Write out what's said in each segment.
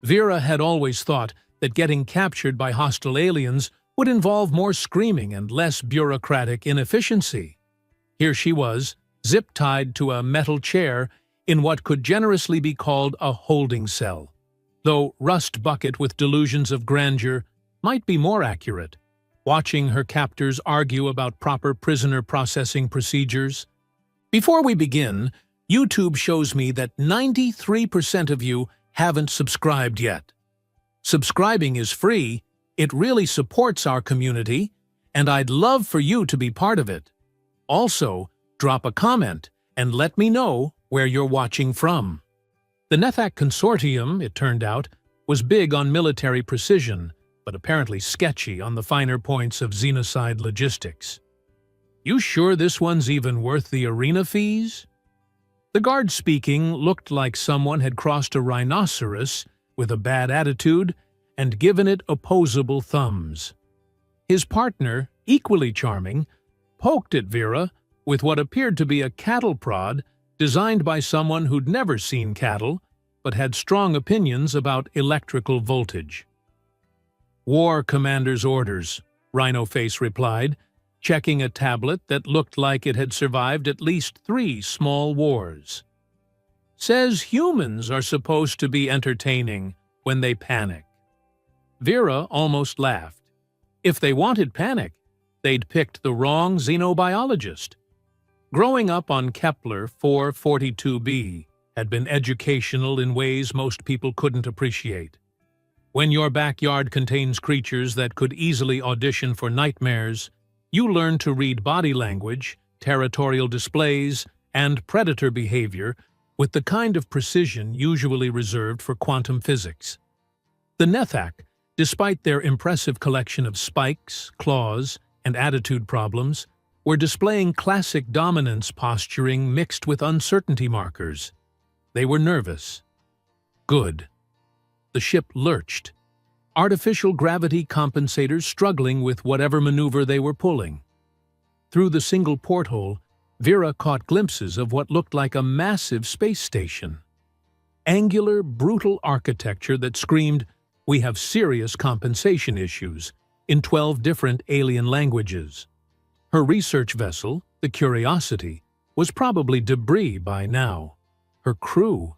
Vera had always thought that getting captured by hostile aliens would involve more screaming and less bureaucratic inefficiency. Here she was, zip-tied to a metal chair in what could generously be called a holding cell, though rust bucket with delusions of grandeur might be more accurate, watching her captors argue about proper prisoner processing procedures. Before we begin, YouTube shows me that 93% of you haven't subscribed yet. Subscribing is free, it really supports our community, and I'd love for you to be part of it. Also, drop a comment and let me know where you're watching from. The Nethak Consortium, it turned out, was big on military precision, but apparently sketchy on the finer points of xenocide logistics. You sure this one's even worth the arena fees? The guard speaking looked like someone had crossed a rhinoceros with a bad attitude and given it opposable thumbs. His partner, equally charming, poked at Vera with what appeared to be a cattle prod designed by someone who'd never seen cattle but had strong opinions about electrical voltage. "War Commander's orders," Rhino Face replied, checking a tablet that looked like it had survived at least 3 small wars. "Says humans are supposed to be entertaining when they panic." Vera almost laughed. If they wanted panic, they'd picked the wrong xenobiologist. Growing up on Kepler 442b had been educational in ways most people couldn't appreciate. When your backyard contains creatures that could easily audition for nightmares, you learn to read body language, territorial displays, and predator behavior with the kind of precision usually reserved for quantum physics. The Nethak, despite their impressive collection of spikes, claws, and attitude problems, were displaying classic dominance posturing mixed with uncertainty markers. They were nervous. Good. The ship lurched, artificial gravity compensators struggling with whatever maneuver they were pulling. Through the single porthole, Vera caught glimpses of what looked like a massive space station. Angular, brutal architecture that screamed, "We have serious compensation issues," in 12 different alien languages. Her research vessel, the Curiosity, was probably debris by now. Her crew.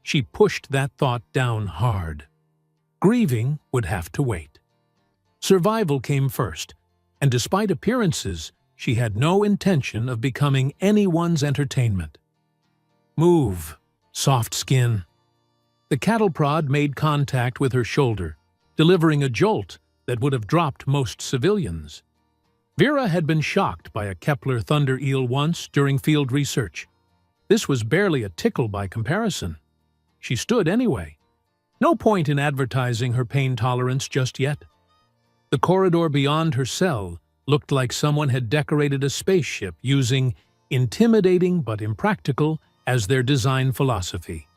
She pushed that thought down hard. Grieving would have to wait. Survival came first, and despite appearances, she had no intention of becoming anyone's entertainment. "Move, soft skin." The cattle prod made contact with her shoulder, delivering a jolt that would have dropped most civilians. Vera had been shocked by a Kepler thunder eel once during field research. This was barely a tickle by comparison. She stood anyway. No point in advertising her pain tolerance just yet. The corridor beyond her cell looked like someone had decorated a spaceship using intimidating but impractical as their design philosophy.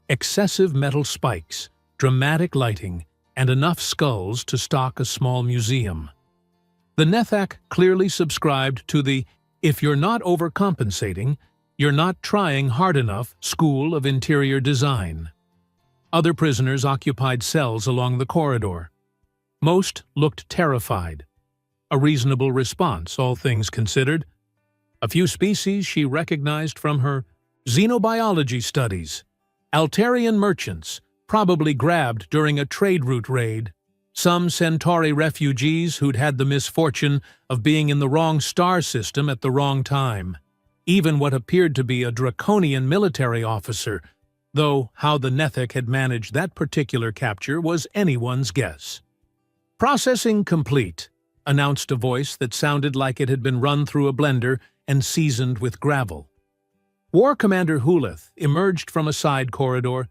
Excessive metal spikes, dramatic lighting, and enough skulls to stock a small museum. The Nethak clearly subscribed to the "if you're not overcompensating, you're not trying hard enough" school of interior design. Other prisoners occupied cells along the corridor. Most looked terrified. A reasonable response, all things considered. A few species she recognized from her xenobiology studies. Altarian merchants, probably grabbed during a trade route raid. Some Centauri refugees who'd had the misfortune of being in the wrong star system at the wrong time. Even what appeared to be a draconian military officer, though how the Nethak had managed that particular capture was anyone's guess. "Processing complete," announced a voice that sounded like it had been run through a blender and seasoned with gravel. War Commander Huleth emerged from a side corridor,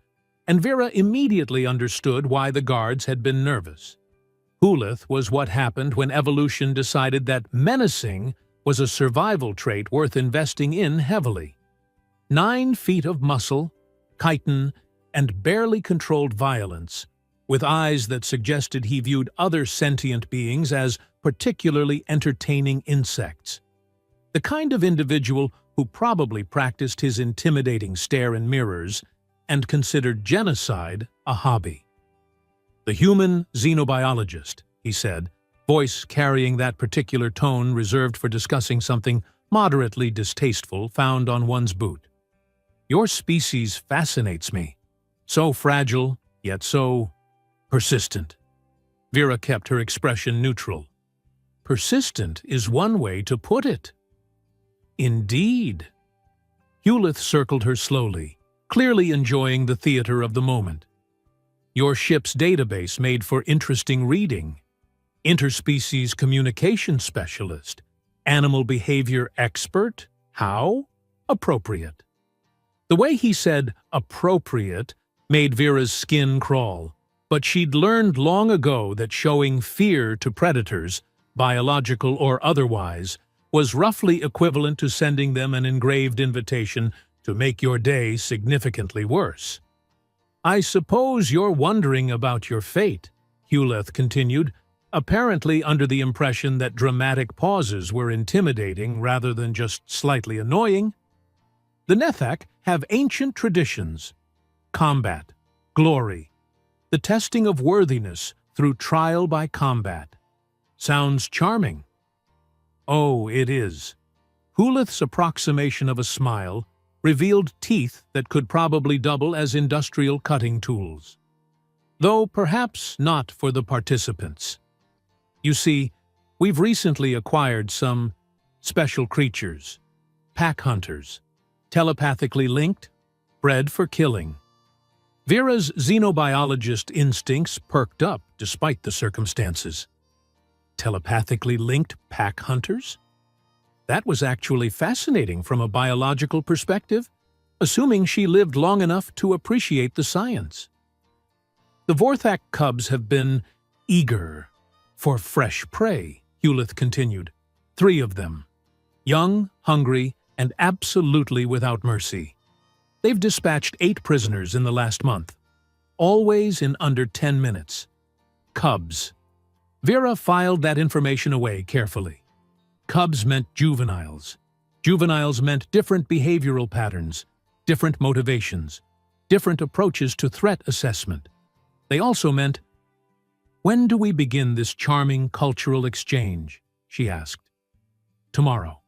and Vera immediately understood why the guards had been nervous. Huleth was what happened when evolution decided that menacing was a survival trait worth investing in heavily. 9 feet of muscle, chitin, and barely controlled violence, with eyes that suggested he viewed other sentient beings as particularly entertaining insects. The kind of individual who probably practiced his intimidating stare in mirrors and considered genocide a hobby. "The human xenobiologist," he said, voice carrying that particular tone reserved for discussing something moderately distasteful found on one's boot. "Your species fascinates me. So fragile, yet so persistent." Vera kept her expression neutral. "Persistent is one way to put it." "Indeed." Hewlett circled her slowly, clearly enjoying the theater of the moment. "Your ship's database made for interesting reading. Interspecies communication specialist. Animal behavior expert. How? Appropriate." The way he said "appropriate" made Vera's skin crawl, but she'd learned long ago that showing fear to predators, biological or otherwise, was roughly equivalent to sending them an engraved invitation to make your day significantly worse. "I suppose you're wondering about your fate," Hewlett continued, apparently under the impression that dramatic pauses were intimidating rather than just slightly annoying. "The Nethak have ancient traditions. Combat, glory, the testing of worthiness through trial by combat. Sounds charming." "Oh, it is." Hewlett's approximation of a smile revealed teeth that could probably double as industrial cutting tools. Though perhaps not for the participants. "You see, we've recently acquired some special creatures, pack hunters, telepathically linked, bred for killing." Vera's xenobiologist instincts perked up despite the circumstances. Telepathically linked pack hunters? That was actually fascinating from a biological perspective, assuming she lived long enough to appreciate the science. "The Vorthak cubs have been eager for fresh prey," Hewlett continued. "3 of them. Young, hungry, and absolutely without mercy. They've dispatched 8 prisoners in the last month, always in under 10 minutes. Cubs." Vera filed that information away carefully. Cubs meant juveniles. Juveniles meant different behavioral patterns, different motivations, different approaches to threat assessment. They also meant, "When do we begin this charming cultural exchange?" she asked. "Tomorrow.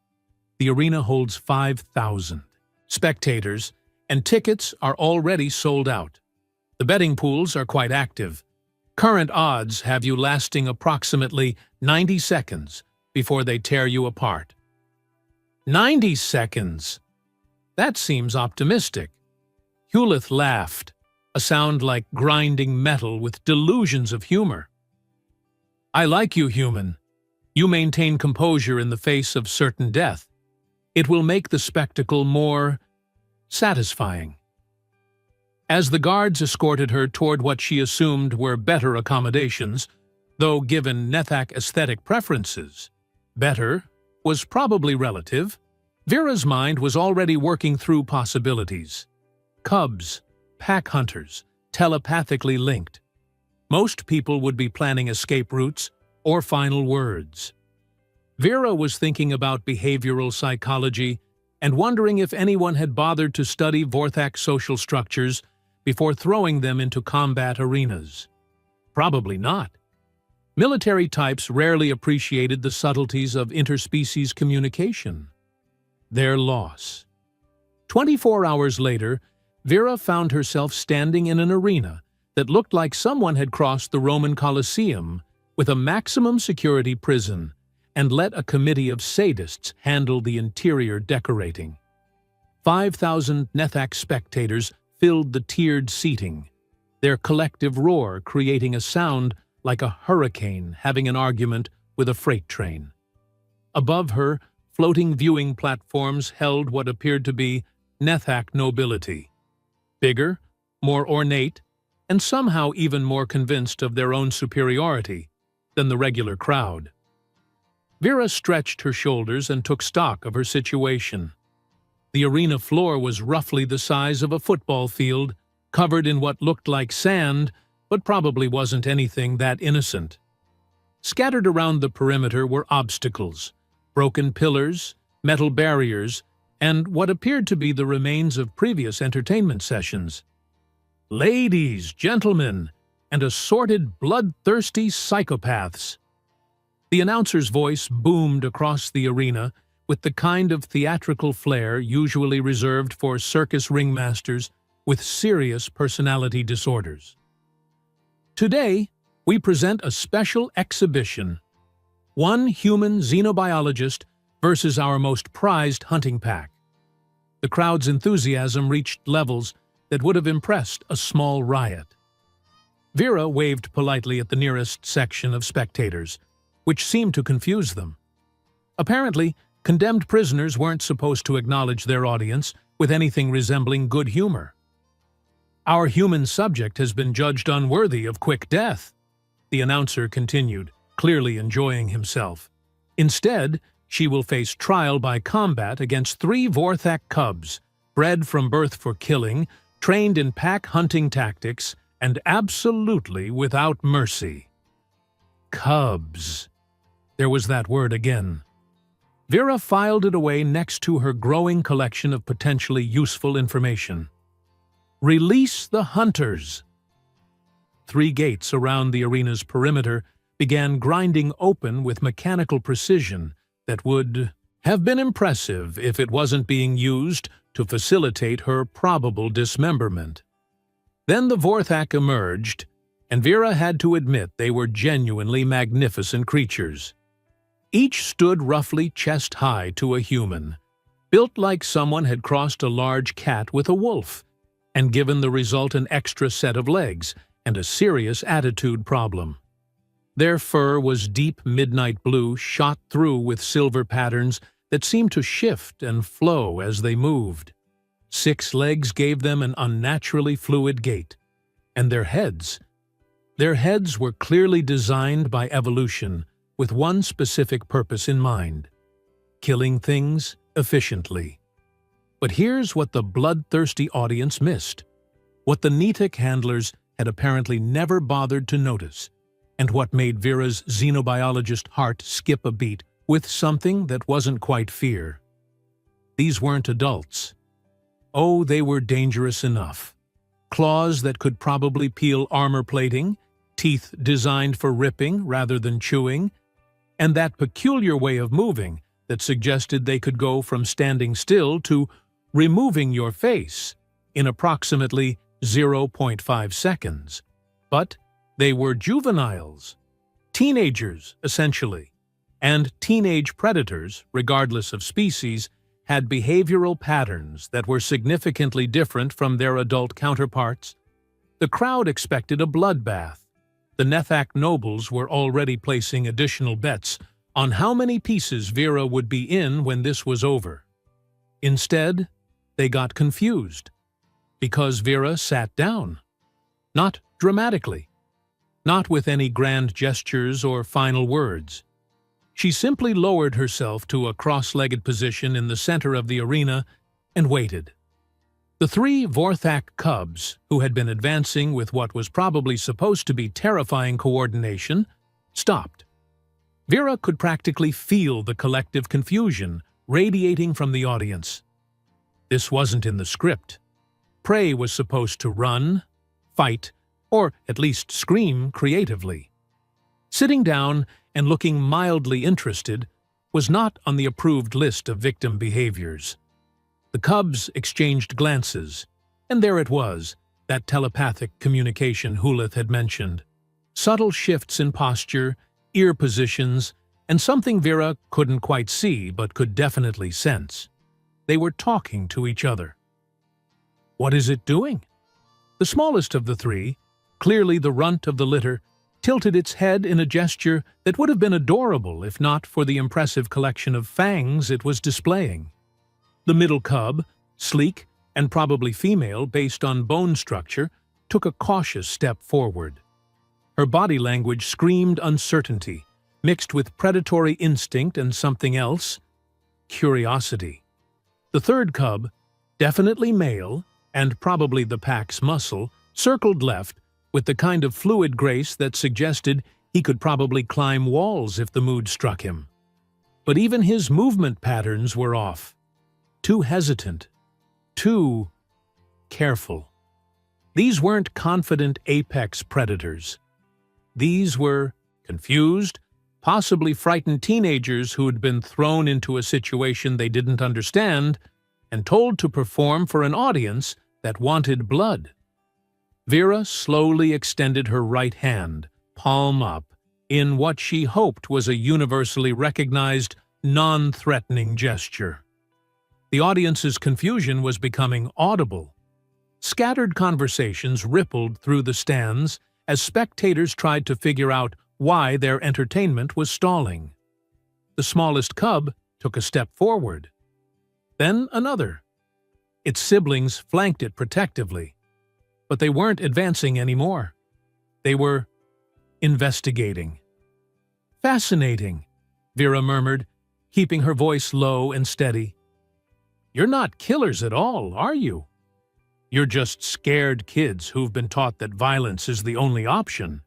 The arena holds 5,000 spectators, and tickets are already sold out. The betting pools are quite active. Current odds have you lasting approximately 90 seconds before they tear you apart." 90 seconds? That seems optimistic. Hewlett laughed, a sound like grinding metal with delusions of humor. "I like you, human. You maintain composure in the face of certain death. It will make the spectacle more satisfying." As the guards escorted her toward what she assumed were better accommodations, though given Nethak aesthetic preferences, better was probably relative, Vera's mind was already working through possibilities. Cubs, pack hunters, telepathically linked. Most people would be planning escape routes or final words. Vera was thinking about behavioral psychology and wondering if anyone had bothered to study Vorthak social structures before throwing them into combat arenas. Probably not. Military types rarely appreciated the subtleties of interspecies communication. Their loss. 24 hours later, Vera found herself standing in an arena that looked like someone had crossed the Roman Colosseum with a maximum security prison and let a committee of sadists handle the interior decorating. 5,000 Nethak spectators filled the tiered seating, their collective roar creating a sound like a hurricane having an argument with a freight train. Above her, floating viewing platforms held what appeared to be Nethak nobility. Bigger, more ornate, and somehow even more convinced of their own superiority than the regular crowd. Vera stretched her shoulders and took stock of her situation. The arena floor was roughly the size of a football field, covered in what looked like sand, but probably wasn't anything that innocent. Scattered around the perimeter were obstacles, broken pillars, metal barriers, and what appeared to be the remains of previous entertainment sessions. Ladies, gentlemen, and assorted bloodthirsty psychopaths. The announcer's voice boomed across the arena with the kind of theatrical flair usually reserved for circus ringmasters with serious personality disorders. Today, we present a special exhibition. One human xenobiologist versus our most prized hunting pack. The crowd's enthusiasm reached levels that would have impressed a small riot. Vera waved politely at the nearest section of spectators, which seemed to confuse them. Apparently, condemned prisoners weren't supposed to acknowledge their audience with anything resembling good humor. Our human subject has been judged unworthy of quick death, the announcer continued, clearly enjoying himself. Instead, she will face trial by combat against 3 Vorthak cubs, bred from birth for killing, trained in pack hunting tactics, and absolutely without mercy. Cubs. There was that word again. Vera filed it away next to her growing collection of potentially useful information. Release the hunters. 3 gates around the arena's perimeter began grinding open with mechanical precision that would have been impressive if it wasn't being used to facilitate her probable dismemberment. Then the Vorthak emerged, and Vera had to admit they were genuinely magnificent creatures. Each stood roughly chest-high to a human, built like someone had crossed a large cat with a wolf, and given the result an extra set of legs and a serious attitude problem. Their fur was deep midnight blue shot through with silver patterns that seemed to shift and flow as they moved. 6 legs gave them an unnaturally fluid gait. And their heads were clearly designed by evolution with one specific purpose in mind: killing things efficiently. But here's what the bloodthirsty audience missed, what the Nitik handlers had apparently never bothered to notice, and what made Vera's xenobiologist heart skip a beat with something that wasn't quite fear. These weren't adults. Oh, they were dangerous enough. Claws that could probably peel armor plating, teeth designed for ripping rather than chewing, and that peculiar way of moving that suggested they could go from standing still to removing your face in approximately 0.5 seconds. But they were juveniles, teenagers, essentially, and teenage predators, regardless of species, had behavioral patterns that were significantly different from their adult counterparts. The crowd expected a bloodbath. The Nethak nobles were already placing additional bets on how many pieces Vera would be in when this was over. Instead, they got confused, because Vera sat down. Not dramatically, not with any grand gestures or final words. She simply lowered herself to a cross-legged position in the center of the arena and waited. The 3 Vorthak cubs, who had been advancing with what was probably supposed to be terrifying coordination, stopped. Vera could practically feel the collective confusion radiating from the audience. This wasn't in the script. Prey was supposed to run, fight, or at least scream creatively. Sitting down and looking mildly interested was not on the approved list of victim behaviors. The cubs exchanged glances, and there it was, that telepathic communication Hulith had mentioned. Subtle shifts in posture, ear positions, and something Vera couldn't quite see but could definitely sense. They were talking to each other. What is it doing? The smallest of the 3, clearly the runt of the litter, tilted its head in a gesture that would have been adorable if not for the impressive collection of fangs it was displaying. The middle cub, sleek and probably female based on bone structure, took a cautious step forward. Her body language screamed uncertainty, mixed with predatory instinct and something else, curiosity. The third cub, definitely male and probably the pack's muscle, circled left with the kind of fluid grace that suggested he could probably climb walls if the mood struck him. But even his movement patterns were off. Too hesitant. Too careful. These weren't confident apex predators. These were confused, possibly frightened teenagers who had been thrown into a situation they didn't understand and told to perform for an audience that wanted blood. Vera slowly extended her right hand, palm up, in what she hoped was a universally recognized, non-threatening gesture. The audience's confusion was becoming audible. Scattered conversations rippled through the stands as spectators tried to figure out why their entertainment was stalling. The smallest cub took a step forward. Then another. Its siblings flanked it protectively. But they weren't advancing anymore. They were investigating. "Fascinating," Vera murmured, keeping her voice low and steady. "You're not killers at all, are you? You're just scared kids who've been taught that violence is the only option."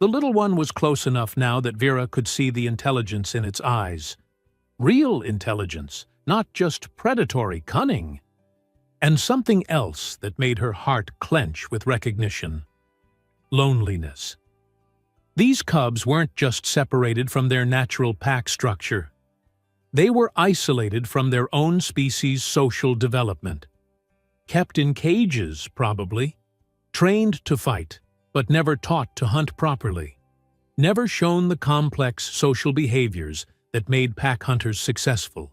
The little one was close enough now that Vera could see the intelligence in its eyes. Real intelligence, not just predatory cunning. And something else that made her heart clench with recognition. Loneliness. These cubs weren't just separated from their natural pack structure. They were isolated from their own species' social development. Kept in cages, probably. Trained to fight, but never taught to hunt properly. Never shown the complex social behaviors that made pack hunters successful.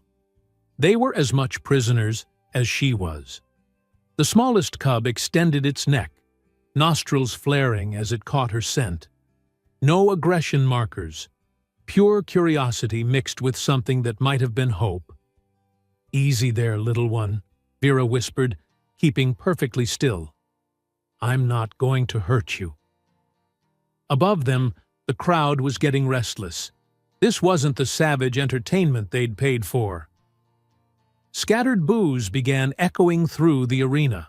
They were as much prisoners as she was. The smallest cub extended its neck, nostrils flaring as it caught her scent. No aggression markers, pure curiosity mixed with something that might have been hope. "Easy there, little one," Vera whispered, keeping perfectly still. "I'm not going to hurt you." Above them, the crowd was getting restless. This wasn't the savage entertainment they'd paid for. Scattered boos began echoing through the arena.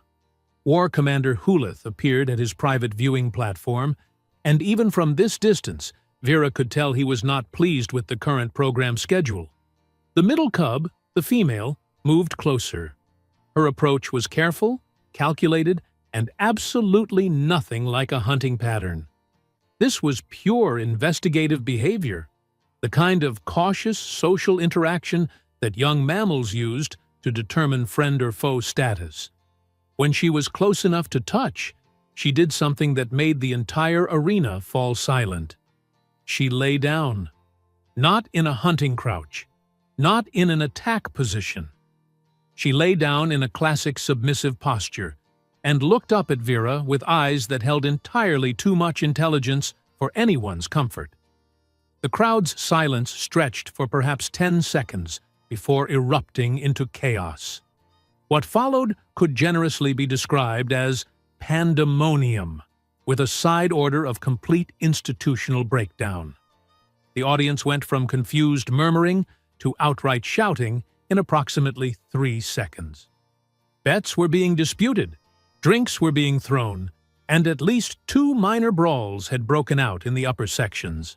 War Commander Hulith appeared at his private viewing platform, and even from this distance, Vera could tell he was not pleased with the current program schedule. The middle cub, the female, moved closer. Her approach was careful, calculated, and absolutely nothing like a hunting pattern. This was pure investigative behavior, the kind of cautious social interaction that young mammals used to determine friend or foe status. When she was close enough to touch, she did something that made the entire arena fall silent. She lay down, not in a hunting crouch, not in an attack position. She lay down in a classic submissive posture and looked up at Vera with eyes that held entirely too much intelligence for anyone's comfort. The crowd's silence stretched for perhaps 10 seconds before erupting into chaos. What followed could generously be described as pandemonium, with a side order of complete institutional breakdown. The audience went from confused murmuring to outright shouting in approximately 3 seconds. Bets were being disputed, drinks were being thrown, and at least 2 minor brawls had broken out in the upper sections.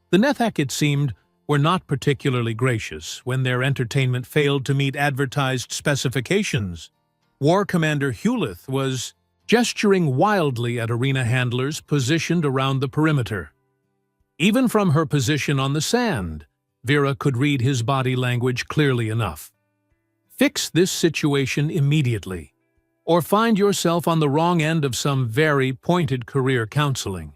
The Nethak, it seemed, were not particularly gracious when their entertainment failed to meet advertised specifications. War Commander Hulith was gesturing wildly at arena handlers positioned around the perimeter. Even from her position on the sand, Vera could read his body language clearly enough. Fix this situation immediately, or find yourself on the wrong end of some very pointed career counseling.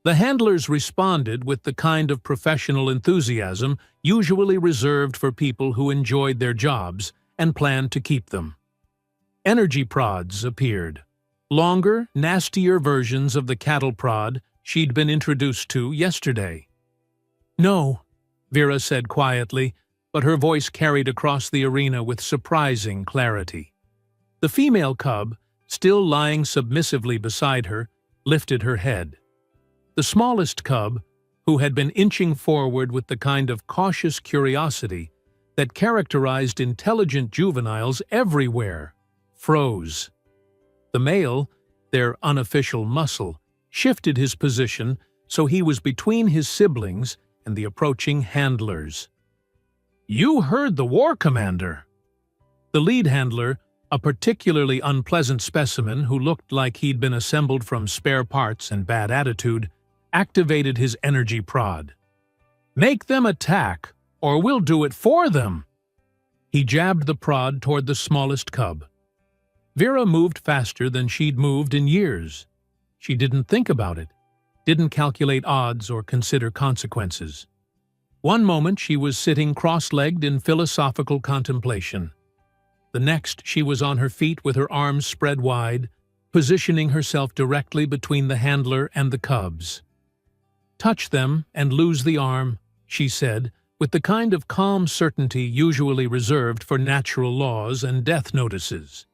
The handlers responded with the kind of professional enthusiasm usually reserved for people who enjoyed their jobs and planned to keep them. Energy prods appeared, longer, nastier versions of the cattle prod she'd been introduced to yesterday. "No," Vera said quietly, but her voice carried across the arena with surprising clarity. The female cub, still lying submissively beside her, lifted her head. The smallest cub, who had been inching forward with the kind of cautious curiosity that characterized intelligent juveniles everywhere, froze. The male, their unofficial muscle, shifted his position so he was between his siblings and the approaching handlers. "You heard the War Commander!" The lead handler, A particularly unpleasant specimen who looked like he'd been assembled from spare parts and bad attitude activated his energy prod. "Make them attack, or we'll do it for them!" He jabbed the prod toward the smallest cub. Vera moved faster than she'd moved in years. She didn't think about it, didn't calculate odds or consider consequences. One moment she was sitting cross-legged in philosophical contemplation. The next she was on her feet with her arms spread wide, positioning herself directly between the handler and the cubs. "Touch them and lose the arm," she said, with the kind of calm certainty usually reserved for natural laws and death notices.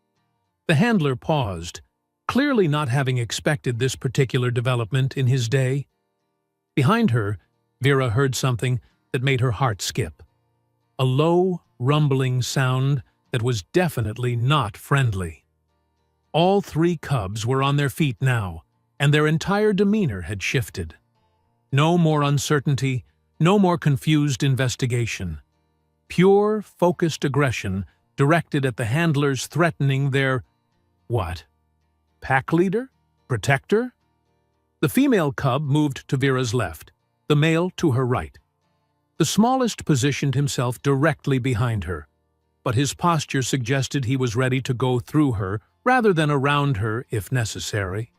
The handler paused, clearly not having expected this particular development in his day. Behind her, Vera heard something that made her heart skip. A low, rumbling sound that was definitely not friendly. All three cubs were on their feet now, and their entire demeanor had shifted. No more uncertainty, no more confused investigation. Pure, focused aggression directed at the handlers threatening their, what? Pack leader? Protector? The female cub moved to Vera's left, the male to her right. The smallest positioned himself directly behind her, but his posture suggested he was ready to go through her rather than around her if necessary.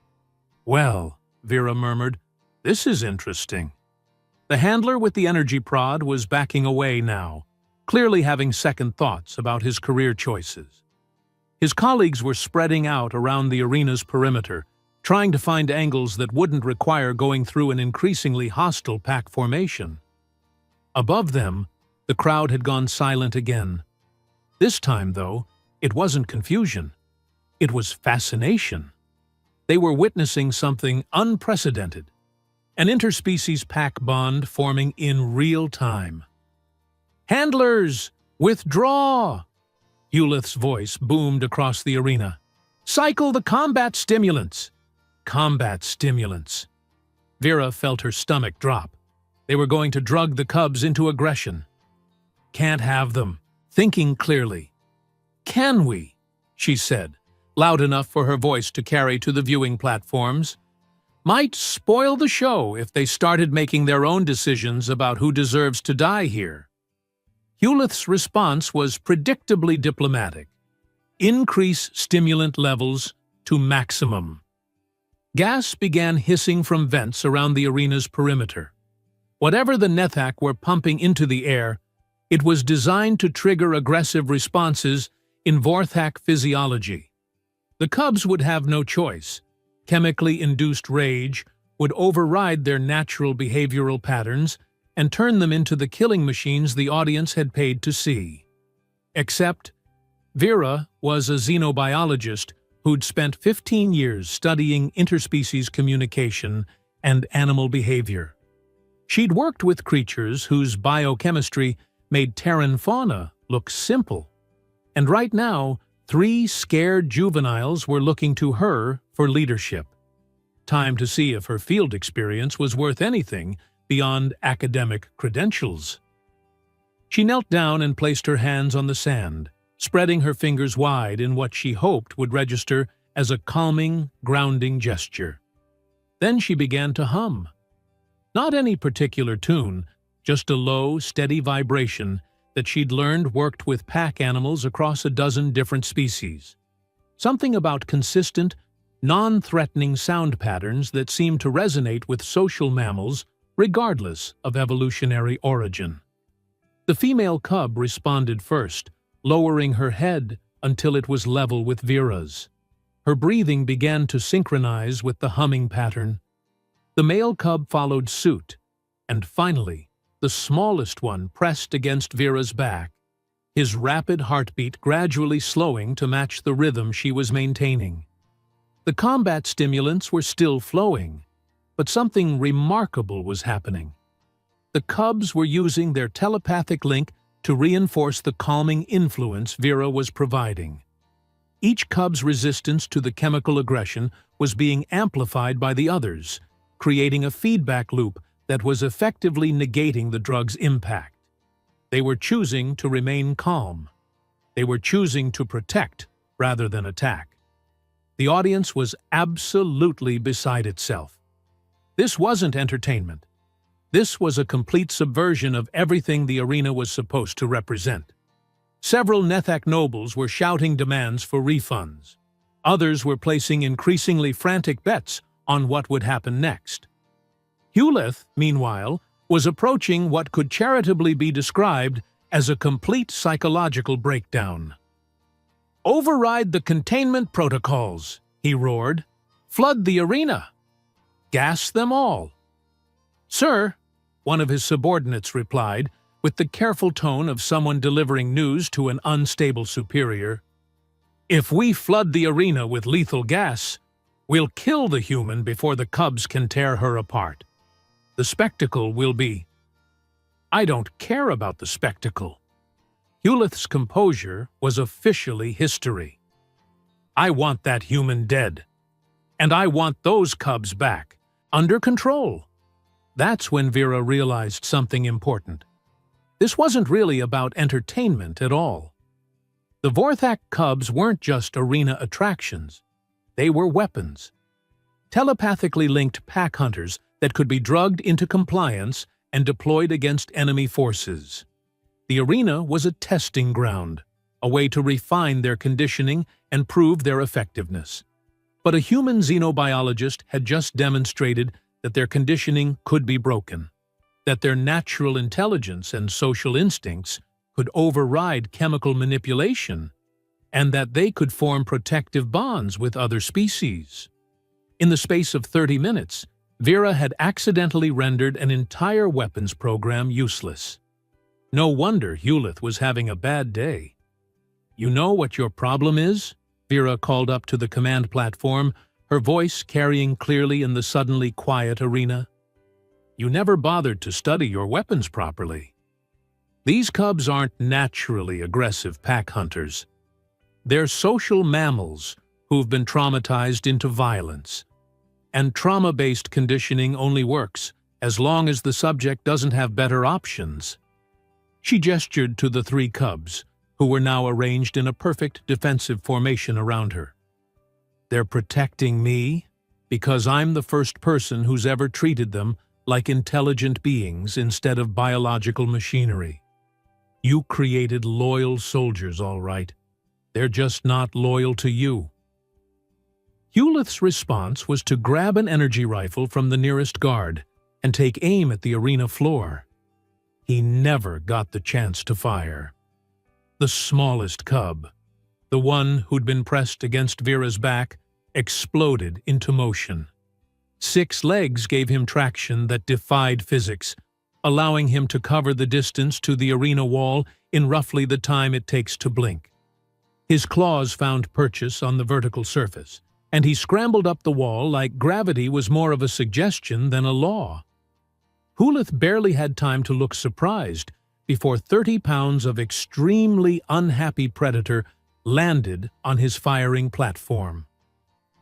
"Well," Vera murmured, "this is interesting." The handler with the energy prod was backing away now, clearly having second thoughts about his career choices. His colleagues were spreading out around the arena's perimeter, trying to find angles that wouldn't require going through an increasingly hostile pack formation. Above them, the crowd had gone silent again. This time, though, it wasn't confusion. It was fascination. They were witnessing something unprecedented, an interspecies pack bond forming in real time. "Handlers, withdraw!" Hewleth's voice boomed across the arena. "Cycle the combat stimulants!" Combat stimulants. Vera felt her stomach drop. They were going to drug the cubs into aggression. "Can't have them." Thinking clearly. "Can we?" she said, loud enough for her voice to carry to the viewing platforms. "Might spoil the show if they started making their own decisions about who deserves to die here." Hewleth's response was predictably diplomatic. "Increase stimulant levels to maximum." Gas began hissing from vents around the arena's perimeter. Whatever the Nethak were pumping into the air, it was designed to trigger aggressive responses in Vorthak physiology. The cubs would have no choice. Chemically induced rage would override their natural behavioral patterns and turn them into the killing machines the audience had paid to see. Except, Vera was a xenobiologist who'd spent 15 years studying interspecies communication and animal behavior. She'd worked with creatures whose biochemistry made Terran fauna look simple. And right now, 3 scared juveniles were looking to her for leadership. Time to see if her field experience was worth anything beyond academic credentials. She knelt down and placed her hands on the sand, spreading her fingers wide in what she hoped would register as a calming, grounding gesture. Then she began to hum. Not any particular tune, just a low, steady vibration that she'd learned worked with pack animals across a dozen different species. Something about consistent, non-threatening sound patterns that seemed to resonate with social mammals regardless of evolutionary origin. The female cub responded first, lowering her head until it was level with Vera's. Her breathing began to synchronize with the humming pattern. The male cub followed suit, and finally, the smallest one pressed against Vera's back, his rapid heartbeat gradually slowing to match the rhythm she was maintaining. The combat stimulants were still flowing, but something remarkable was happening. The cubs were using their telepathic link to reinforce the calming influence Vera was providing. Each cub's resistance to the chemical aggression was being amplified by the others, creating a feedback loop that was effectively negating the drug's impact. They were choosing to remain calm. They were choosing to protect rather than attack. The audience was absolutely beside itself. This wasn't entertainment. This was a complete subversion of everything the arena was supposed to represent. Several Nethak nobles were shouting demands for refunds. Others were placing increasingly frantic bets on what would happen next. Hulith, meanwhile, was approaching what could charitably be described as a complete psychological breakdown. "Override the containment protocols," he roared. "Flood the arena. Gas them all." "Sir," one of his subordinates replied, with the careful tone of someone delivering news to an unstable superior, "if we flood the arena with lethal gas, we'll kill the human before the cubs can tear her apart. The spectacle will be—" "I don't care about the spectacle." Hulith's composure was officially history. "I want that human dead. And I want those cubs back, under control." That's when Vera realized something important. This wasn't really about entertainment at all. The Vorthak cubs weren't just arena attractions. They were weapons. Telepathically linked pack hunters that could be drugged into compliance and deployed against enemy forces. The arena was a testing ground, a way to refine their conditioning and prove their effectiveness. But a human xenobiologist had just demonstrated that their conditioning could be broken, that their natural intelligence and social instincts could override chemical manipulation, and that they could form protective bonds with other species. In the space of 30 minutes, Vera had accidentally rendered an entire weapons program useless. No wonder Hulith was having a bad day. "You know what your problem is?" Vera called up to the command platform, her voice carrying clearly in the suddenly quiet arena. "You never bothered to study your weapons properly. These cubs aren't naturally aggressive pack hunters. They're social mammals who've been traumatized into violence. And trauma-based conditioning only works as long as the subject doesn't have better options." She gestured to the 3 cubs, who were now arranged in a perfect defensive formation around her. "They're protecting me because I'm the first person who's ever treated them like intelligent beings instead of biological machinery. You created loyal soldiers, all right. They're just not loyal to you." Hulith's response was to grab an energy rifle from the nearest guard and take aim at the arena floor. He never got the chance to fire. The smallest cub, the one who'd been pressed against Vera's back, exploded into motion. 6 legs gave him traction that defied physics, allowing him to cover the distance to the arena wall in roughly the time it takes to blink. His claws found purchase on the vertical surface, and he scrambled up the wall like gravity was more of a suggestion than a law. Hulith barely had time to look surprised before 30 pounds of extremely unhappy predator landed on his firing platform.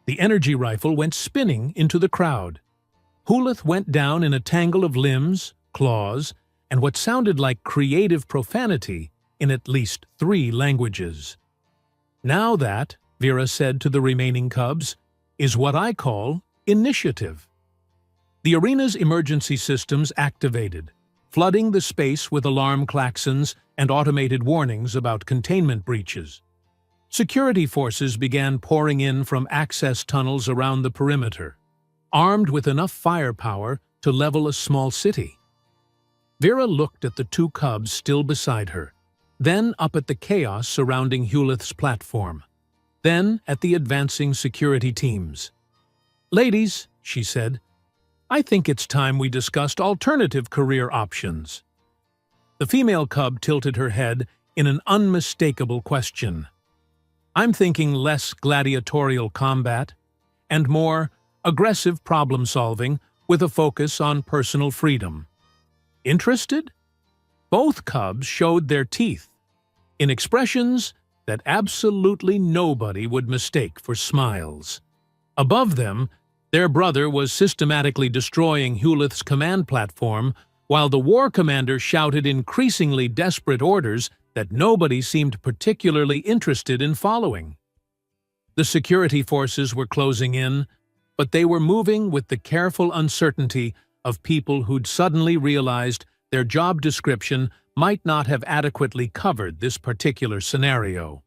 The energy rifle went spinning into the crowd. Hulith went down in a tangle of limbs, claws, and what sounded like creative profanity in at least 3 languages. "Now that," Vera said to the remaining cubs, "is what I call initiative." The arena's emergency systems activated, flooding the space with alarm klaxons and automated warnings about containment breaches. Security forces began pouring in from access tunnels around the perimeter, armed with enough firepower to level a small city. Vera looked at the 2 cubs still beside her, then up at the chaos surrounding Hulith's platform, then at the advancing security teams. "Ladies," she said, "I think it's time we discussed alternative career options." The female cub tilted her head in an unmistakable question. "I'm thinking less gladiatorial combat and more aggressive problem-solving with a focus on personal freedom. Interested?" Both cubs showed their teeth in expressions that absolutely nobody would mistake for smiles. Above them, their brother was systematically destroying Hulith's command platform, while the war commander shouted increasingly desperate orders that nobody seemed particularly interested in following. The security forces were closing in, but they were moving with the careful uncertainty of people who'd suddenly realized their job description might not have adequately covered this particular scenario.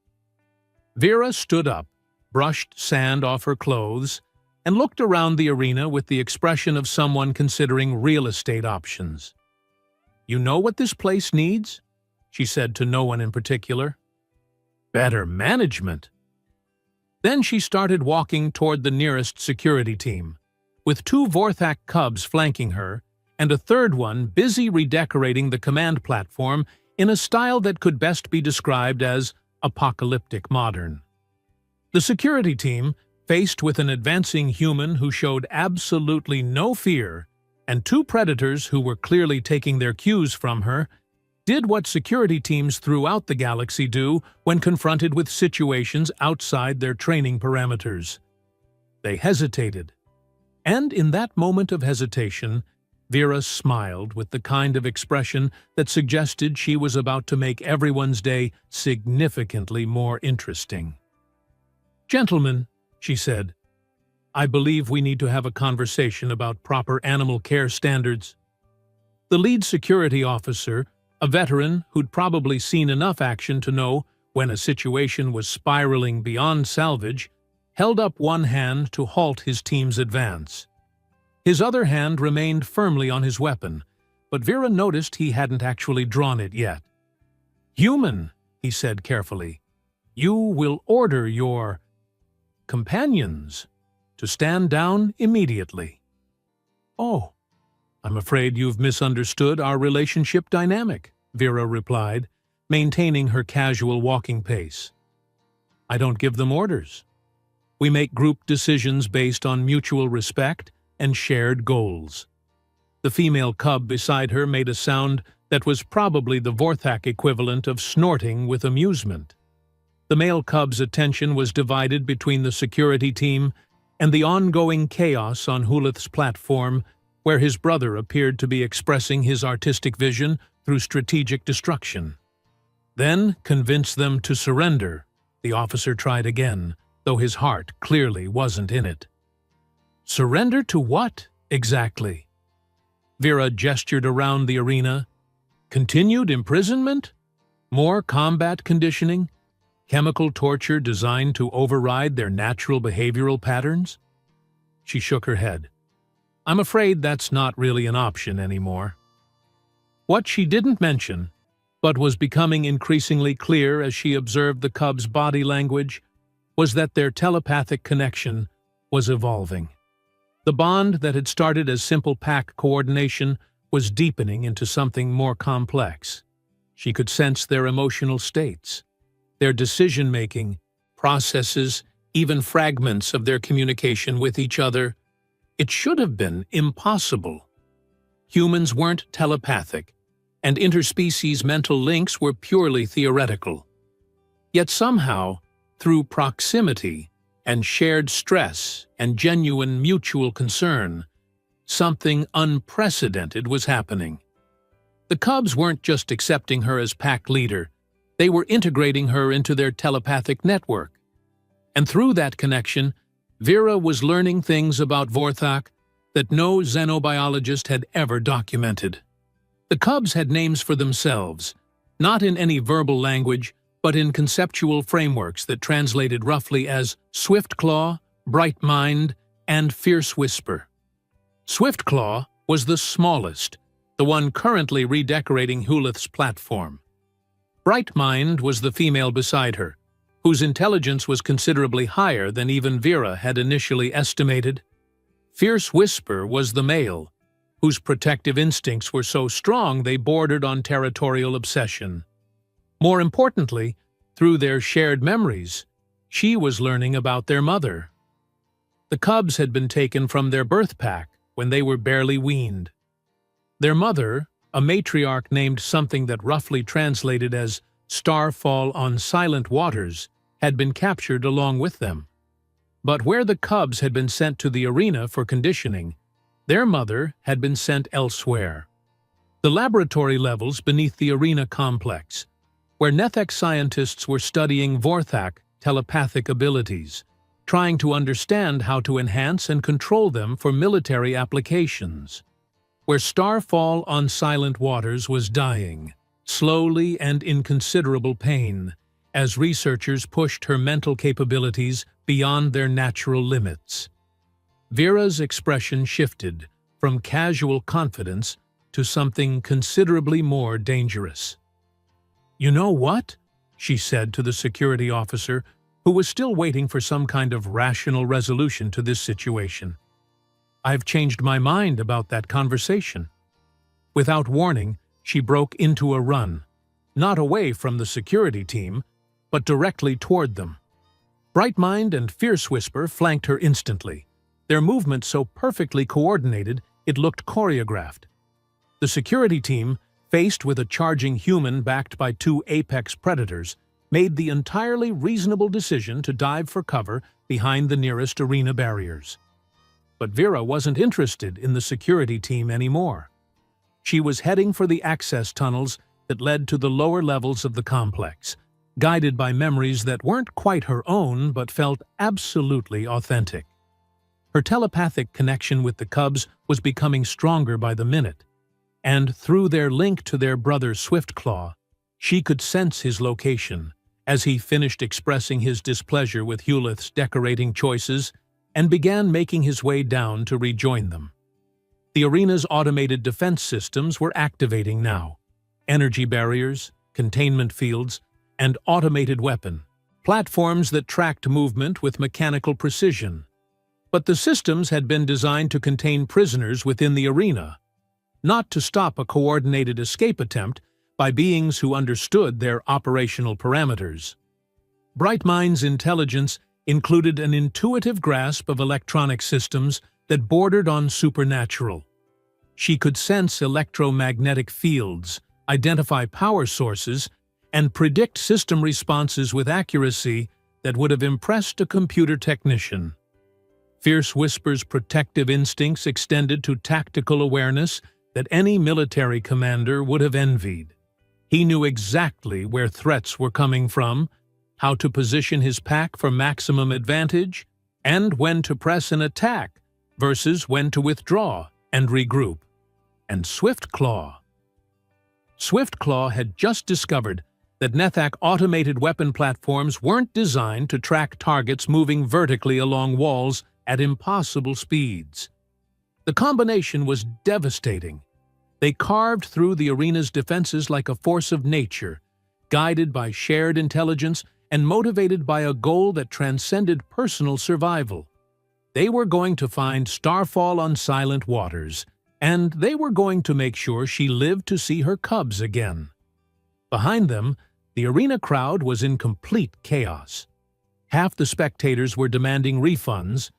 Vera stood up, brushed sand off her clothes, and looked around the arena with the expression of someone considering real estate options. "You know what this place needs?" she said to no one in particular. "Better management." Then she started walking toward the nearest security team, with 2 Vorthak cubs flanking her and a third one busy redecorating the command platform in a style that could best be described as apocalyptic modern. The security team, faced with an advancing human who showed absolutely no fear and 2 predators who were clearly taking their cues from her, did what security teams throughout the galaxy do when confronted with situations outside their training parameters. They hesitated. And in that moment of hesitation, Vera smiled with the kind of expression that suggested she was about to make everyone's day significantly more interesting. "Gentlemen," she said, "I believe we need to have a conversation about proper animal care standards." The lead security officer, a veteran who'd probably seen enough action to know when a situation was spiraling beyond salvage, held up one hand to halt his team's advance. His other hand remained firmly on his weapon, but Vera noticed he hadn't actually drawn it yet. "Human," he said carefully, "you will order your companions to stand down immediately." "Oh, I'm afraid you've misunderstood our relationship dynamic," Vera replied, maintaining her casual walking pace. "I don't give them orders. We make group decisions based on mutual respect and shared goals." The female cub beside her made a sound that was probably the Vorthak equivalent of snorting with amusement. The male cub's attention was divided between the security team and the ongoing chaos on Hulith's platform, where his brother appeared to be expressing his artistic vision through strategic destruction. "Then convince them to surrender," the officer tried again, though his heart clearly wasn't in it. "Surrender to what, exactly?" Vera gestured around the arena. "Continued imprisonment? More combat conditioning? Chemical torture designed to override their natural behavioral patterns?" She shook her head. "I'm afraid that's not really an option anymore." What she didn't mention, but was becoming increasingly clear as she observed the cub's body language, was that their telepathic connection was evolving. The bond that had started as simple pack coordination was deepening into something more complex. She could sense their emotional states, their decision-making, processes, even fragments of their communication with each other. It should have been impossible. Humans weren't telepathic, and interspecies mental links were purely theoretical. Yet somehow, through proximity and shared stress and genuine mutual concern, something unprecedented was happening. The cubs weren't just accepting her as pack leader, they were integrating her into their telepathic network. And through that connection, Vera was learning things about Vorthak that no xenobiologist had ever documented. The cubs had names for themselves, not in any verbal language, but in conceptual frameworks that translated roughly as Swift Claw, Bright Mind, and Fierce Whisper. Swift Claw was the smallest, the one currently redecorating Hulith's platform. Bright Mind was the female beside her, whose intelligence was considerably higher than even Vera had initially estimated. Fierce Whisper was the male, whose protective instincts were so strong they bordered on territorial obsession. More importantly, through their shared memories, she was learning about their mother. The cubs had been taken from their birth pack when they were barely weaned. Their mother, a matriarch named something that roughly translated as Starfall on Silent Waters, had been captured along with them. But where the cubs had been sent to the arena for conditioning, their mother had been sent elsewhere. The laboratory levels beneath the arena complex, where Nethek scientists were studying Vorthak telepathic abilities, trying to understand how to enhance and control them for military applications. Where Starfall on Silent Waters was dying, slowly and in considerable pain, as researchers pushed her mental capabilities beyond their natural limits. Vera's expression shifted from casual confidence to something considerably more dangerous. "You know what?" she said to the security officer, who was still waiting for some kind of rational resolution to this situation. "I've changed my mind about that conversation." Without warning, she broke into a run, not away from the security team, but directly toward them. Brightmind and Fierce Whisper flanked her instantly, their movements so perfectly coordinated it looked choreographed. The security team, faced with a charging human backed by two apex predators, made the entirely reasonable decision to dive for cover behind the nearest arena barriers. But Vera wasn't interested in the security team anymore. She was heading for the access tunnels that led to the lower levels of the complex, guided by memories that weren't quite her own but felt absolutely authentic. Her telepathic connection with the Cubs was becoming stronger by the minute, and through their link to their brother Swiftclaw, she could sense his location as he finished expressing his displeasure with Hewleth's decorating choices and began making his way down to rejoin them. The arena's automated defense systems were activating now. Energy barriers, containment fields, and automated weapon platforms that tracked movement with mechanical precision. But the systems had been designed to contain prisoners within the arena, not to stop a coordinated escape attempt by beings who understood their operational parameters. Brightmind's intelligence included an intuitive grasp of electronic systems that bordered on supernatural. She could sense electromagnetic fields, identify power sources, and predict system responses with accuracy that would have impressed a computer technician. Fierce Whisper's protective instincts extended to tactical awareness that any military commander would have envied. He knew exactly where threats were coming from, how to position his pack for maximum advantage, and when to press an attack versus when to withdraw and regroup. And Swiftclaw had just discovered that Nethak automated weapon platforms weren't designed to track targets moving vertically along walls at impossible speeds. The combination was devastating. They carved through the arena's defenses like a force of nature, guided by shared intelligence and motivated by a goal that transcended personal survival. They were going to find Starfall on Silent Waters, and they were going to make sure she lived to see her cubs again. Behind them, the arena crowd was in complete chaos. Half the spectators were demanding refunds,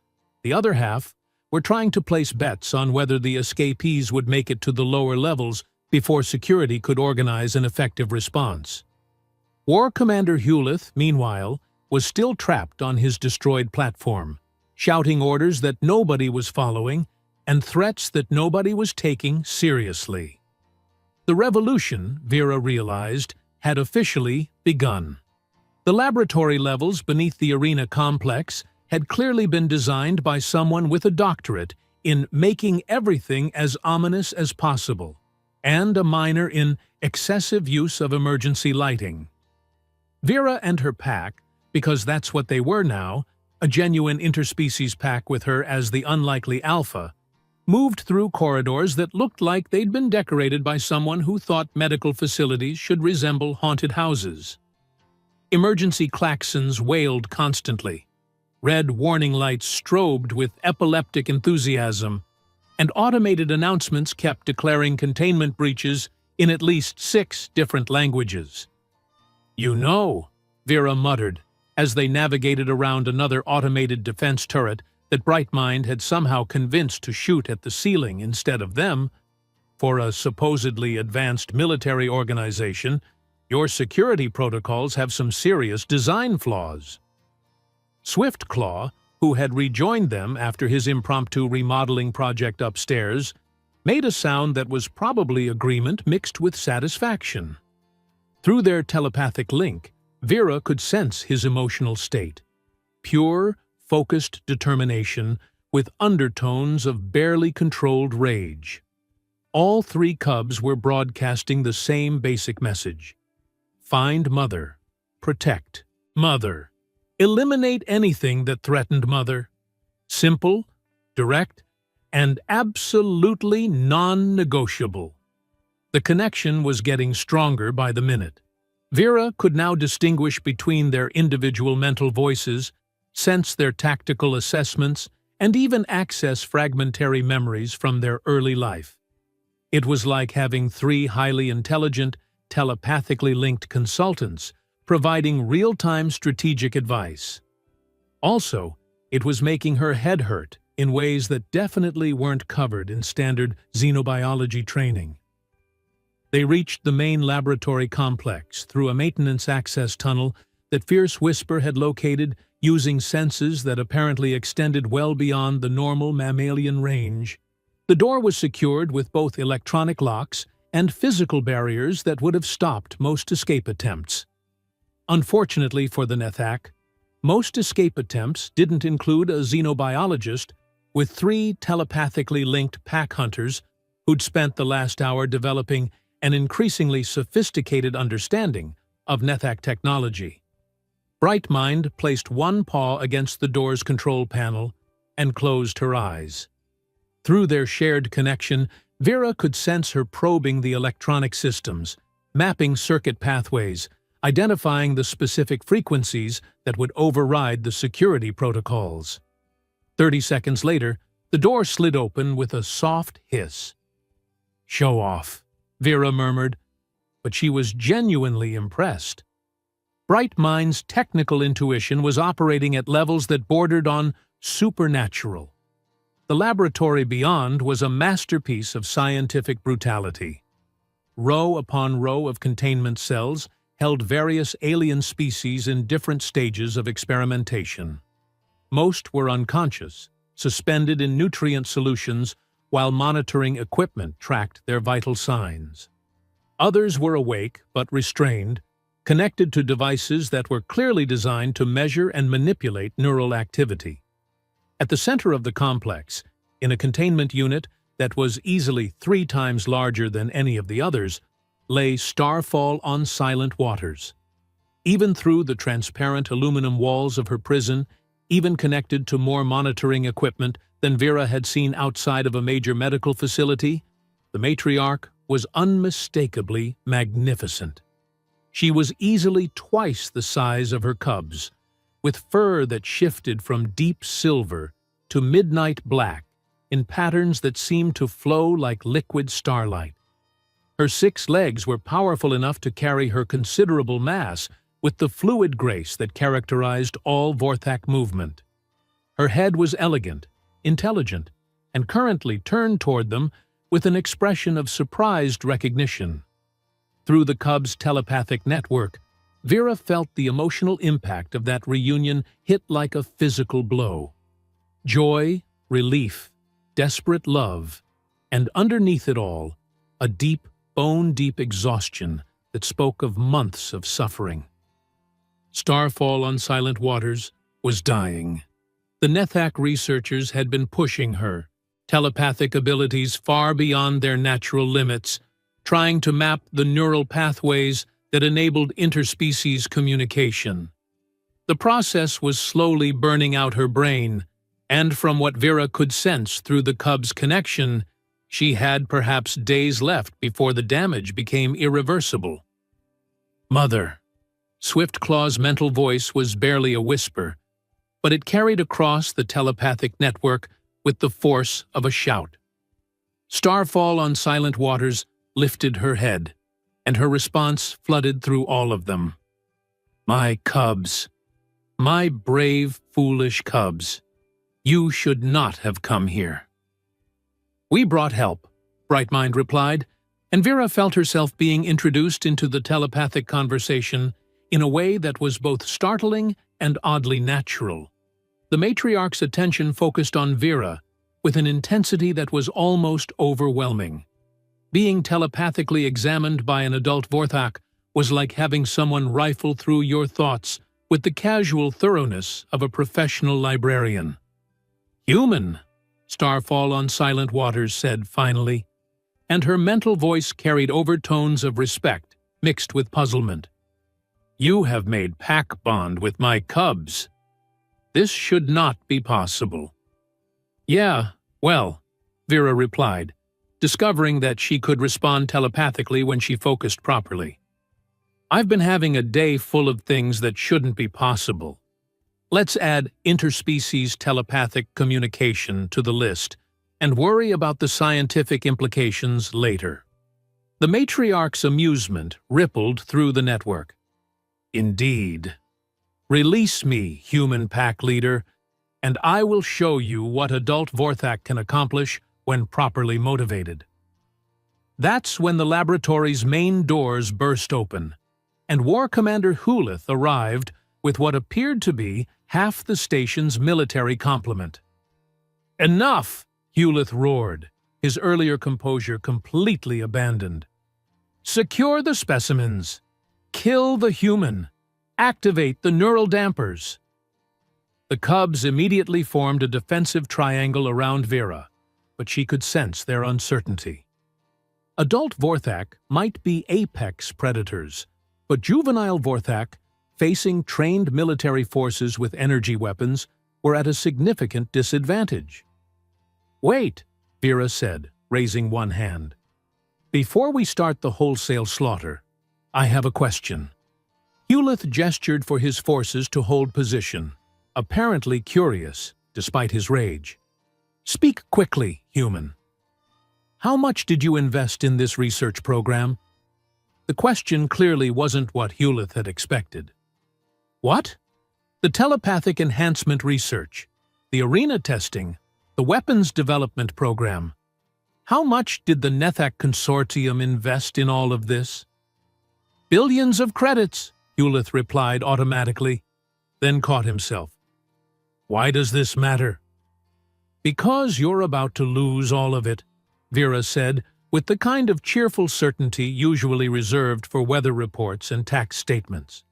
the other half were trying to place bets on whether the escapees would make it to the lower levels before security could organize an effective response. War Commander Hewleth, meanwhile, was still trapped on his destroyed platform, shouting orders that nobody was following and threats that nobody was taking seriously. The revolution, Vera realized, had officially begun. The laboratory levels beneath the arena complex had clearly been designed by someone with a doctorate in making everything as ominous as possible, and a minor in excessive use of emergency lighting. Vera and her pack, because that's what they were now, a genuine interspecies pack with her as the unlikely alpha, moved through corridors that looked like they'd been decorated by someone who thought medical facilities should resemble haunted houses. Emergency klaxons wailed constantly. Red warning lights strobed with epileptic enthusiasm, and automated announcements kept declaring containment breaches in at least 6 different languages. "You know," Vera muttered, as they navigated around another automated defense turret that Brightmind had somehow convinced to shoot at the ceiling instead of them. For a supposedly advanced military organization, your security protocols have some serious design flaws. Swiftclaw, who had rejoined them after his impromptu remodeling project upstairs, made a sound that was probably agreement mixed with satisfaction. Through their telepathic link, Vera could sense his emotional state. Pure, focused determination with undertones of barely controlled rage. All three cubs were broadcasting the same basic message. Find Mother. Protect Mother. Eliminate anything that threatened Mother. Simple, direct, and absolutely non-negotiable. The connection was getting stronger by the minute. Vera could now distinguish between their individual mental voices, sense their tactical assessments, and even access fragmentary memories from their early life. It was like having three highly intelligent, telepathically linked consultants providing real-time strategic advice. Also, it was making her head hurt in ways that definitely weren't covered in standard xenobiology training. They reached the main laboratory complex through a maintenance access tunnel that Fierce Whisper had located using senses that apparently extended well beyond the normal mammalian range. The door was secured with both electronic locks and physical barriers that would have stopped most escape attempts. Unfortunately for the Nethak, most escape attempts didn't include a xenobiologist with three telepathically linked pack hunters who'd spent the last hour developing an increasingly sophisticated understanding of Nethak technology. Brightmind placed one paw against the door's control panel and closed her eyes. Through their shared connection, Vera could sense her probing the electronic systems, mapping circuit pathways, identifying the specific frequencies that would override the security protocols. 30 seconds later, the door slid open with a soft hiss. "Show off," Vera murmured, but she was genuinely impressed. Brightmind's technical intuition was operating at levels that bordered on supernatural. The laboratory beyond was a masterpiece of scientific brutality. Row upon row of containment cells held various alien species in different stages of experimentation. Most were unconscious, suspended in nutrient solutions while monitoring equipment tracked their vital signs. Others were awake but restrained, connected to devices that were clearly designed to measure and manipulate neural activity. At the center of the complex, in a containment unit that was easily 3 times larger than any of the others, lay Starfall on Silent Waters. Even through the transparent aluminum walls of her prison, even connected to more monitoring equipment than Vera had seen outside of a major medical facility, the matriarch was unmistakably magnificent. She was easily twice the size of her cubs, with fur that shifted from deep silver to midnight black in patterns that seemed to flow like liquid starlight. Her 6 legs were powerful enough to carry her considerable mass with the fluid grace that characterized all Vorthak movement. Her head was elegant, intelligent, and currently turned toward them with an expression of surprised recognition. Through the cub's telepathic network, Vera felt the emotional impact of that reunion hit like a physical blow. Joy, relief, desperate love, and underneath it all, a deep, bone-deep exhaustion that spoke of months of suffering. Starfall on Silent Waters was dying. The Nethak researchers had been pushing her, telepathic abilities far beyond their natural limits, trying to map the neural pathways that enabled interspecies communication. The process was slowly burning out her brain, and from what Vera could sense through the cub's connection, she had perhaps days left before the damage became irreversible. "Mother." Swiftclaw's mental voice was barely a whisper, but it carried across the telepathic network with the force of a shout. Starfall on Silent Waters lifted her head, and her response flooded through all of them. "My cubs. My brave, foolish cubs. You should not have come here." "We brought help," Brightmind replied, and Vera felt herself being introduced into the telepathic conversation in a way that was both startling and oddly natural. The matriarch's attention focused on Vera with an intensity that was almost overwhelming. Being telepathically examined by an adult Vorthak was like having someone rifle through your thoughts with the casual thoroughness of a professional librarian. "Human," Starfall on Silent Waters said finally, and her mental voice carried overtones of respect mixed with puzzlement. "You have made pack bond with my cubs. This should not be possible." "Yeah, well," Vera replied, discovering that she could respond telepathically when she focused properly. "I've been having a day full of things that shouldn't be possible. Let's add interspecies telepathic communication to the list and worry about the scientific implications later." The matriarch's amusement rippled through the network. "Indeed. Release me, human pack leader, and I will show you what adult Vorthak can accomplish when properly motivated." That's when the laboratory's main doors burst open, and War Commander Hulith arrived with what appeared to be half the station's military complement. "Enough!" Hulith roared, his earlier composure completely abandoned. "Secure the specimens. Kill the human. Activate the neural dampers." The cubs immediately formed a defensive triangle around Vera, but she could sense their uncertainty. Adult Vorthak might be apex predators, but juvenile Vorthak, facing trained military forces with energy weapons, were at a significant disadvantage. "Wait," Vera said, raising one hand. "Before we start the wholesale slaughter, I have a question." Hulith gestured for his forces to hold position, apparently curious, despite his rage. "Speak quickly, human. How much did you invest in this research program?" The question clearly wasn't what Hulith had expected. "What?" "The telepathic enhancement research, the arena testing, the weapons development program. How much did the Nethak Consortium invest in all of this?" "Billions of credits," Hulith replied automatically, then caught himself. "Why does this matter?" "Because you're about to lose all of it," Vera said, with the kind of cheerful certainty usually reserved for weather reports and tax statements.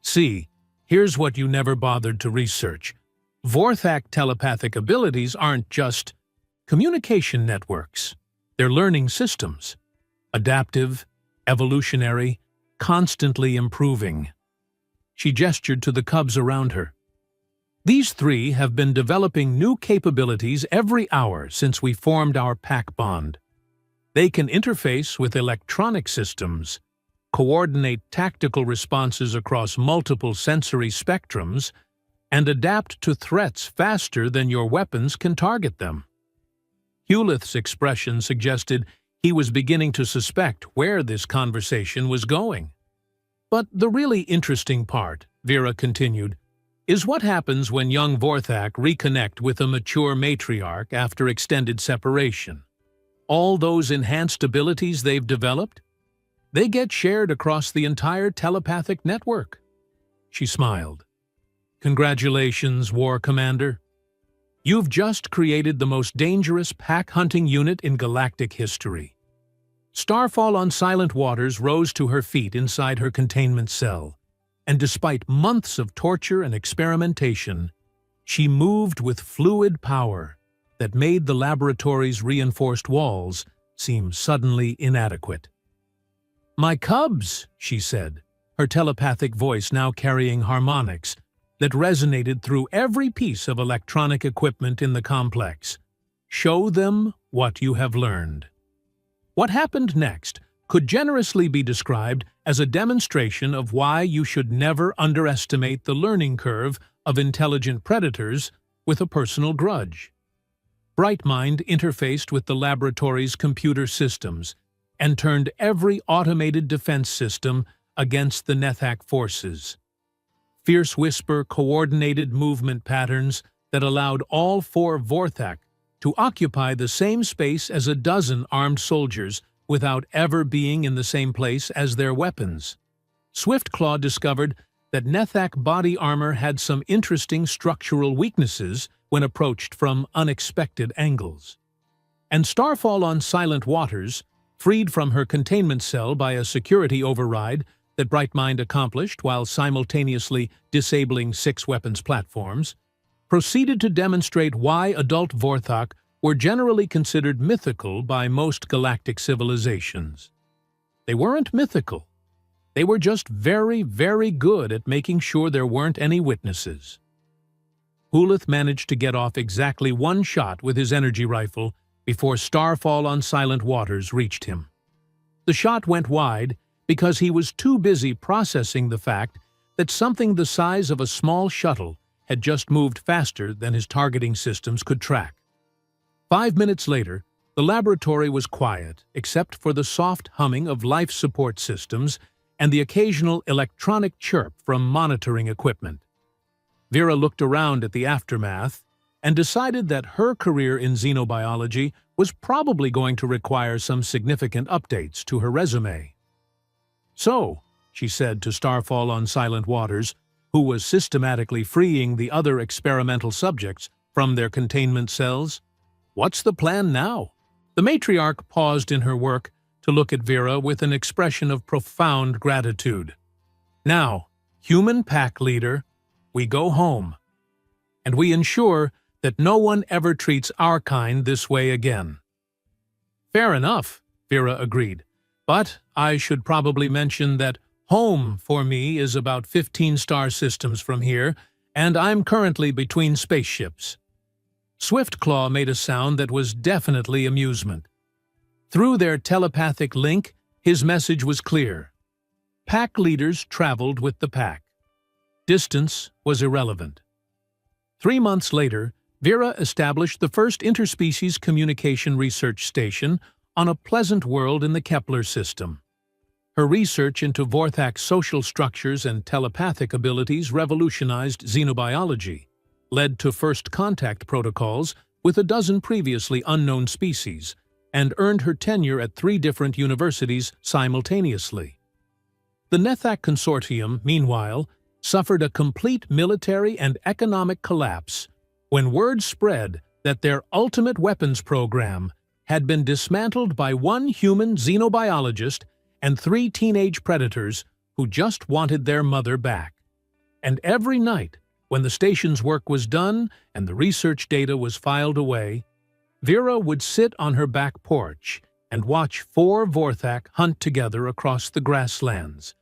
"See, here's what you never bothered to research. Vorthak telepathic abilities aren't just communication networks. They're learning systems. Adaptive, evolutionary, constantly improving." She gestured to the cubs around her. "These three have been developing new capabilities every hour since we formed our pack bond. They can interface with electronic systems, coordinate tactical responses across multiple sensory spectrums, and adapt to threats faster than your weapons can target them." Hulith's expression suggested he was beginning to suspect where this conversation was going. "But the really interesting part," Vera continued, "is what happens when young Vorthak reconnect with a mature matriarch after extended separation. All those enhanced abilities they've developed, they get shared across the entire telepathic network." She smiled. "Congratulations, War Commander. You've just created the most dangerous pack-hunting unit in galactic history." Starfall on Silent Waters rose to her feet inside her containment cell, and despite months of torture and experimentation, she moved with fluid power that made the laboratory's reinforced walls seem suddenly inadequate. "My cubs," she said, her telepathic voice now carrying harmonics that resonated through every piece of electronic equipment in the complex. "Show them what you have learned." What happened next could generously be described as a demonstration of why you should never underestimate the learning curve of intelligent predators with a personal grudge. Brightmind interfaced with the laboratory's computer systems and turned every automated defense system against the Nethak forces. Fierce Whisper coordinated movement patterns that allowed all 4 Vorthak to occupy the same space as a dozen armed soldiers without ever being in the same place as their weapons. Swiftclaw discovered that Nethak body armor had some interesting structural weaknesses when approached from unexpected angles. And Starfall on Silent Waters, freed from her containment cell by a security override, that Brightmind accomplished while simultaneously disabling 6 weapons platforms, proceeded to demonstrate why adult Vorthok were generally considered mythical by most galactic civilizations. They weren't mythical. They were just very, very good at making sure there weren't any witnesses. Hulith managed to get off exactly 1 shot with his energy rifle before Starfall on Silent Waters reached him. The shot went wide because he was too busy processing the fact that something the size of a small shuttle had just moved faster than his targeting systems could track. 5 minutes later, the laboratory was quiet except for the soft humming of life support systems and the occasional electronic chirp from monitoring equipment. Vera looked around at the aftermath and decided that her career in xenobiology was probably going to require some significant updates to her resume. "So," she said to Starfall on Silent Waters, who was systematically freeing the other experimental subjects from their containment cells, "what's the plan now?" The matriarch paused in her work to look at Vera with an expression of profound gratitude. "Now, human pack leader, we go home, and we ensure that no one ever treats our kind this way again." "Fair enough," Vera agreed, "but I should probably mention that home for me is about 15 star systems from here, and I'm currently between spaceships." Swiftclaw made a sound that was definitely amusement. Through their telepathic link, his message was clear. Pack leaders traveled with the pack. Distance was irrelevant. 3 months later, Vera established the first interspecies communication research station on a pleasant world in the Kepler system. Her research into Vorthak's social structures and telepathic abilities revolutionized xenobiology, led to first contact protocols with a dozen previously unknown species, and earned her tenure at 3 different universities simultaneously. The Nethak Consortium, meanwhile, suffered a complete military and economic collapse when word spread that their ultimate weapons program had been dismantled by 1 human xenobiologist and 3 teenage predators who just wanted their mother back. And every night, when the station's work was done and the research data was filed away, Vera would sit on her back porch and watch 4 Vorthak hunt together across the grasslands,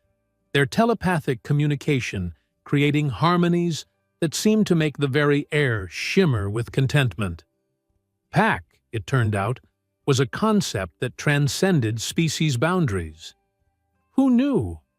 their telepathic communication creating harmonies that seemed to make the very air shimmer with contentment. Pack, it turned out, was a concept that transcended species boundaries. Who knew